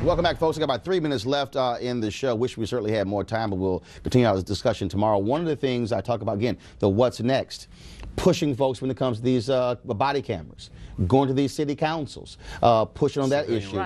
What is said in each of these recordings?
Welcome back, folks. We got about 3 minutes left in the show. Wish we certainly had more time, but we'll continue our discussion tomorrow. One of the things I talk about, again, the what's next. Pushing folks when it comes to these body cameras, going to these city councils, pushing on that issue,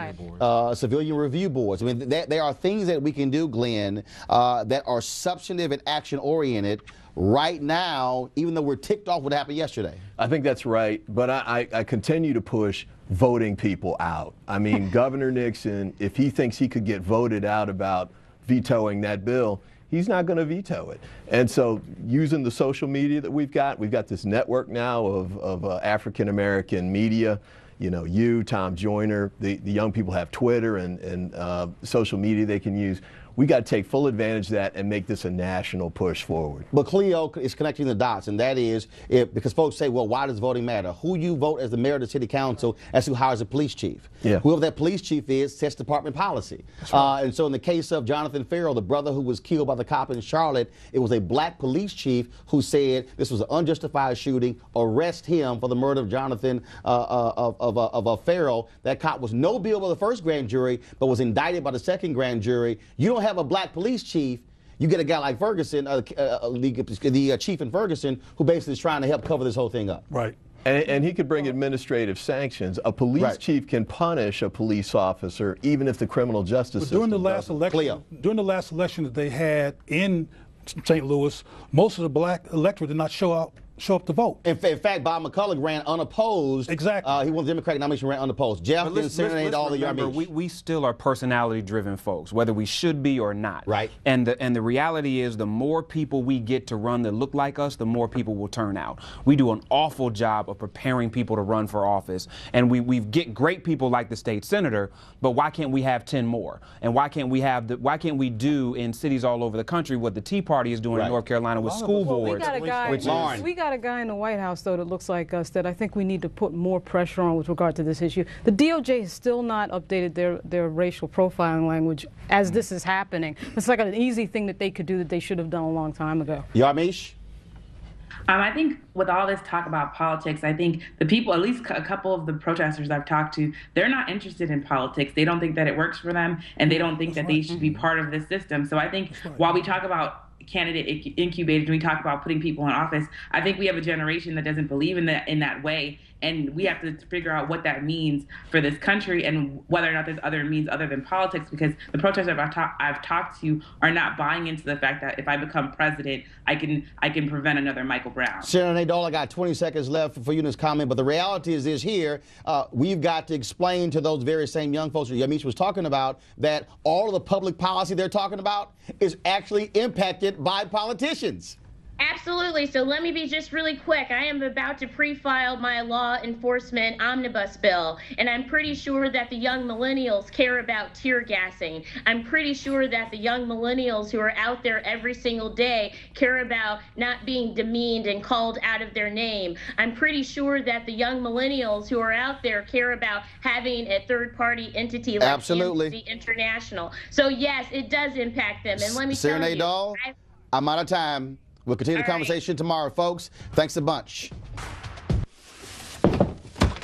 civilian review boards. I mean, there are things that we can do, Glenn, that are substantive and action-oriented right now, even though we're ticked off what happened yesterday. I think that's right, but I continue to push voting people out. I mean, Governor Nixon, if he thinks he could get voted out about vetoing that bill, he's not going to veto it. And so using the social media that we've got this network now of African-American media, you know, Tom Joyner, the young people have Twitter and social media they can use. We got to take full advantage of that and make this a national push forward. But Cleo is connecting the dots, and that is because folks say, well, why does voting matter? Who you vote as the mayor of the city council, as who hires a police chief. Yeah. Whoever that police chief is sets department policy. Right. And so in the case of Jonathan Ferrell, the brother who was killed by the cop in Charlotte, it was a black police chief who said this was an unjustified shooting, arrest him for the murder of Jonathan of Ferrell. That cop was no bill by the first grand jury, but was indicted by the second grand jury. You don't have a black police chief, you get a guy like Ferguson, the chief in Ferguson, who basically is trying to help cover this whole thing up. Right. And he could bring administrative sanctions. A police chief can punish a police officer even if the criminal justice system during the last election, during the last election that they had in St. Louis, most of the black electorate did not show up to vote. In fact, Bob McCulloch ran unopposed. Exactly. He won the Democratic nomination, ran unopposed. Jeff didn't serenade all the remember, we still are personality-driven folks, whether we should be or not. Right. And the reality is, the more people we get to run that look like us, the more people will turn out. We do an awful job of preparing people to run for office, and we get great people like the state senator. But why can't we have 10 more? And why can't we do in cities all over the country what the Tea Party is doing in North Carolina with school boards? We got a guy in the White House, though, that looks like us that I think we need to put more pressure on with regard to this issue. The DOJ has still not updated their racial profiling language as this is happening. It's like an easy thing that they could do that they should have done a long time ago. Yarmish? I think with all this talk about politics, I think the people, at least a couple of the protesters I've talked to, they're not interested in politics. They don't think that it works for them, and they don't think that they should be part of this system. So I think while we talk about candidate incubators, we talk about putting people in office, I think we have a generation that doesn't believe in that way, and we have to figure out what that means for this country and whether or not there's other means other than politics, because the protesters I've talked to are not buying into the fact that if I become president, I can prevent another Michael Brown. Senator Nadal, I got 20 seconds left for you in this comment, but the reality is this here, we've got to explain to those very same young folks that Yamiche was talking about that all of the public policy they're talking about is actually impacted by politicians. Absolutely. So let me be just really quick. I am about to pre-file my law enforcement omnibus bill, and I'm pretty sure that the young millennials care about tear gassing. I'm pretty sure that the young millennials who are out there every single day care about not being demeaned and called out of their name. I'm pretty sure that the young millennials who are out there care about having a third-party entity like Amnesty International. So yes, it does impact them. And let me tell you, I'm out of time. We'll continue the conversation tomorrow, folks. Thanks a bunch.